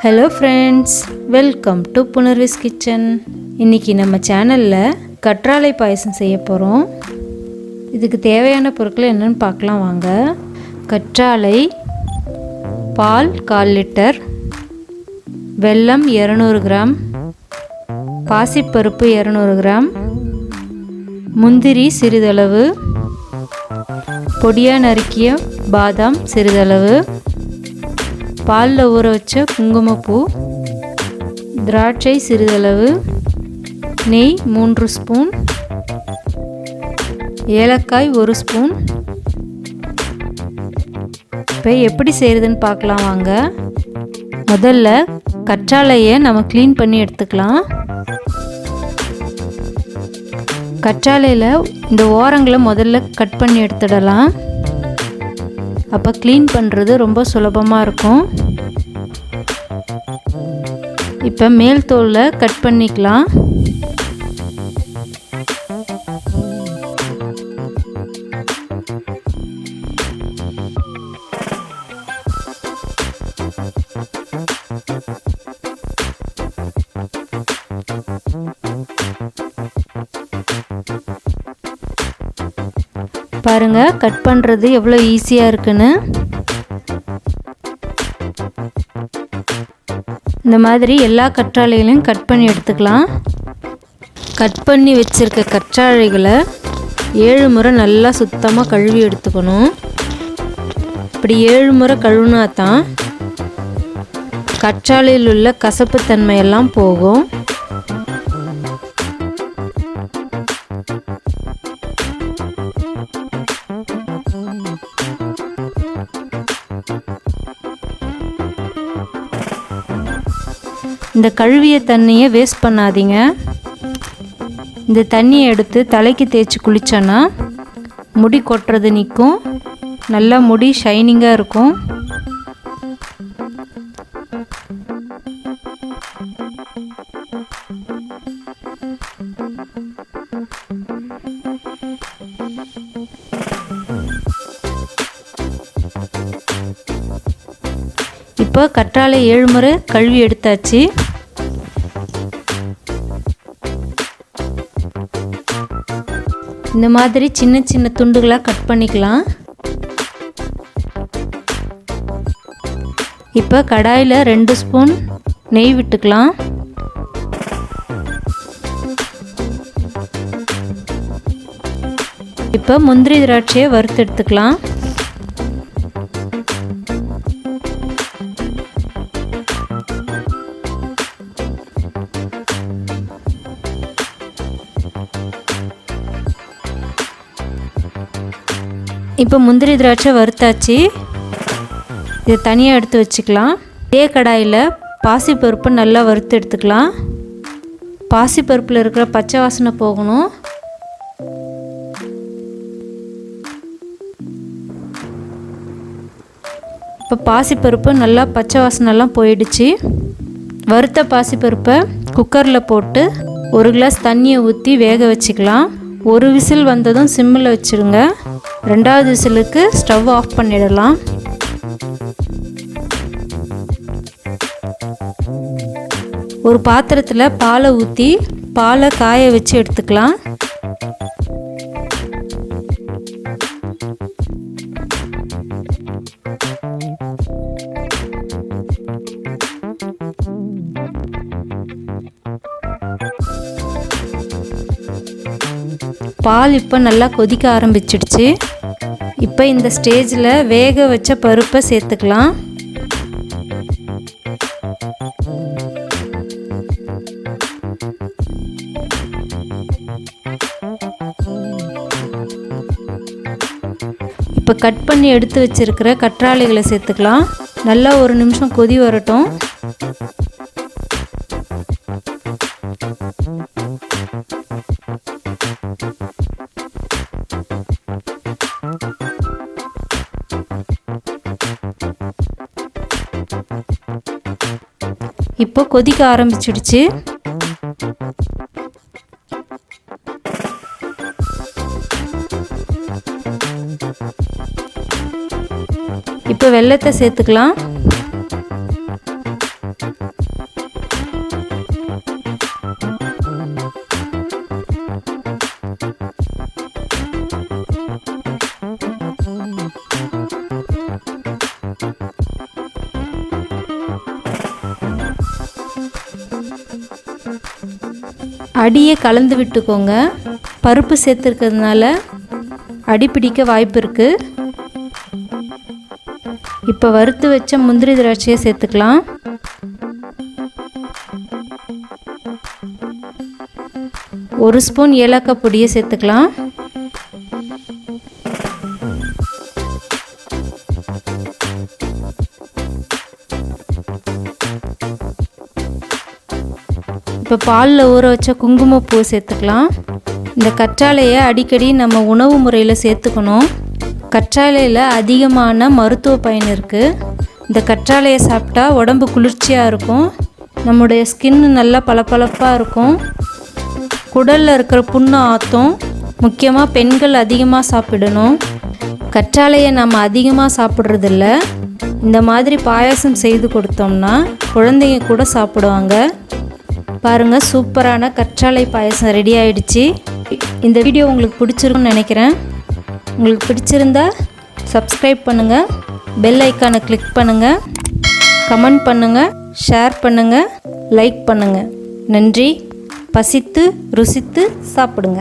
Hello friends, welcome to punarvis kitchen. இன்னைக்கு நம்ம சேனல்ல கற்றாழை பாயசம் செய்ய போறோம். இதுக்கு தேவையான பொருட்கள் என்னன்னு பார்க்கலாம் வாங்க. கற்றாழை, பால் 1/4 லிட்டர், வெல்லம் 200 கிராம், பாசிப்பருப்பு 200 கிராம், முந்திரி சிறிதளவு, பொடியா நறுக்கிய பாதாம் சிறிதளவு, பாலில் ஊற வச்ச குங்குமப்பூ, திராட்சை சிறிதளவு, நெய் 3 ஸ்பூன், ஏலக்காய் 1 ஸ்பூன். இப்போ எப்படி செய்கிறதுன்னு பார்க்கலாம் வாங்க. முதல்ல கற்றாழையை நம்ம க்ளீன் பண்ணி எடுத்துக்கலாம். கற்றாழையில் இந்த ஓரங்களை முதல்ல கட் பண்ணி எடுத்துடலாம். அப்போ க்ளீன் பண்ணுறது ரொம்ப சுலபமாக இருக்கும். இப்போ மேல் தோலை கட் பண்ணிக்கலாம். பாருங்க, கட் பண்ணுறது எவ்வளோ ஈஸியாக இருக்குன்னு. இந்த மாதிரி எல்லா கற்றாழைகளையும் கட் பண்ணி எடுத்துக்கலாம். கட் பண்ணி வச்சுருக்க கற்றாழைகளை 7 முறை நல்லா சுத்தமாக கழுவி எடுத்துக்கணும். இப்படி 7 முறை கழுவினா தான் கற்றாழையில் உள்ள கசப்புத்தன்மையெல்லாம் போகும். இந்த கழுவிய தண்ணியை வேஸ்ட் பண்ணாதீங்க. இந்த தண்ணியை எடுத்து தலைக்கு தேய்ச்சி குளிச்சோன்னா முடி கொட்டுறது நிற்கும், நல்லா முடி ஷைனிங்காக இருக்கும். இப்போ கற்றாழை 7 முறை கழுவி எடுத்தாச்சு. இந்த மாதிரி சின்ன சின்ன துண்டுகளாக கட் பண்ணிக்கலாம். இப்போ கடாயில் 2 ஸ்பூன் நெய் விட்டுக்கலாம். இப்போ முந்திரி திராட்சையை வறுத்து எடுத்துக்கலாம். இப்போ முந்திரி திராட்சை வறுத்தாச்சு. இதை தனியாக எடுத்து வச்சுக்கலாம். இதே கடாயில் பாசிப்பருப்பு நல்லா வறுத்து எடுத்துக்கலாம். பாசிப்பருப்பில் இருக்கிற பச்சை வாசனை போகணும். இப்போ பாசிப்பருப்பு நல்லா பச்சை வாசனைலாம் போயிடுச்சு. வறுத்த பாசிப்பருப்பை குக்கரில் போட்டு 1 கிளாஸ் தண்ணியை ஊற்றி வேக வச்சுக்கலாம். 1 விசில் வந்ததும் சிம்மில் வச்சுருங்க. 2வது விசிலுக்கு ஸ்டவ் ஆஃப் பண்ணிடலாம். ஒரு பாத்திரத்தில் பாலை ஊற்றி பாலை காய வச்சு எடுத்துக்கலாம். பால் இப்போ நல்லா கொதிக்க ஆரம்பிச்சிடுச்சு. இப்போ இந்த ஸ்டேஜில் வேக வச்ச பருப்பை சேர்த்துக்கலாம். இப்போ கட் பண்ணி எடுத்து வச்சிருக்கிற கற்றாழைகளை சேர்த்துக்கலாம். நல்லா 1 நிமிஷம் கொதி வரட்டும். இப்போ கொதிக்க ஆரம்பிச்சிடுச்சு. இப்போ வெல்லத்தை சேர்த்துக்கலாம். அடியை கலந்து விட்டுக்கோங்க. பருப்பு சேர்த்துருக்கிறதுனால அடி பிடிக்க வாய்ப்பு இருக்குது. இப்போ வறுத்து வச்ச முந்திரி திராட்சையை சேர்த்துக்கலாம். ஒரு ஸ்பூன் ஏலக்காய் பொடியை சேர்த்துக்கலாம். இப்போ பாலில் ஊற வச்ச குங்குமப்பூவை சேர்த்துக்கலாம். இந்த கற்றாழையை அடிக்கடி நம்ம உணவு முறையில் சேர்த்துக்கணும். கற்றாழையில் அதிகமான மருத்துவ பயன் இருக்குது. இந்த கற்றாழையை சாப்பிட்டா உடம்பு குளிர்ச்சியாக இருக்கும். நம்முடைய ஸ்கின்னு நல்லா பளபளப்பாக இருக்கும். குடலில் இருக்கிற புண்ணு ஆற்றும். முக்கியமாக பெண்கள் அதிகமாக சாப்பிடணும். கற்றாழையை நம்ம அதிகமாக சாப்பிட்றதில்ல. இந்த மாதிரி பாயாசம் செய்து கொடுத்தோம்னா குழந்தைங்க கூட சாப்பிடுவாங்க. பாருங்கள், சூப்பரான கற்றாழை பாயாசம் ரெடி ஆகிடுச்சு. இந்த வீடியோ உங்களுக்கு பிடிச்சிருக்குன்னு நினைக்கிறேன். உங்களுக்கு பிடிச்சிருந்தா சப்ஸ்கிரைப் பண்ணுங்கள், பெல் ஐக்கானை கிளிக் பண்ணுங்கள், கமெண்ட் பண்ணுங்கள், ஷேர் பண்ணுங்கள், லைக் பண்ணுங்கள். நன்றி. பசித்து ருசித்து சாப்பிடுங்க.